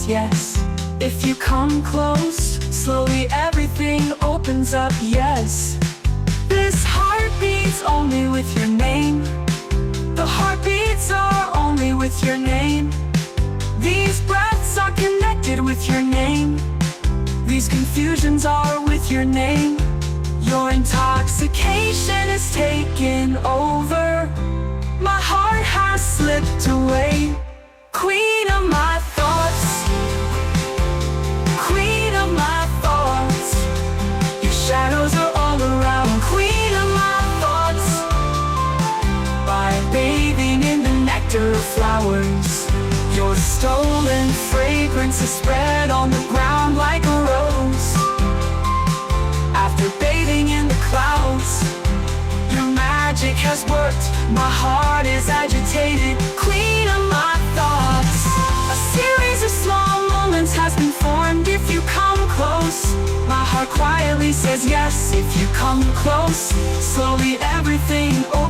yes. If you come close, slowly everything opens up, yes. This heart beats only with your name. The heartbeats are only with your name. These breaths are connected with your name. These confusions are with your name. Your intoxication is taken over. My heart has slipped away. Queen of my thoughts, queen of my thoughts. Your shadows are all around. Queen of my thoughts. By bathing in the nectar of flowers, your stolen fragrance is spread on the ground like a rose. After bathing in the clouds, your magic has worked. My heart is agitated. Queen of my thoughts. A series of small moments has been formed. If you come close, my heart quietly says yes. If you come close, slowly everything opens.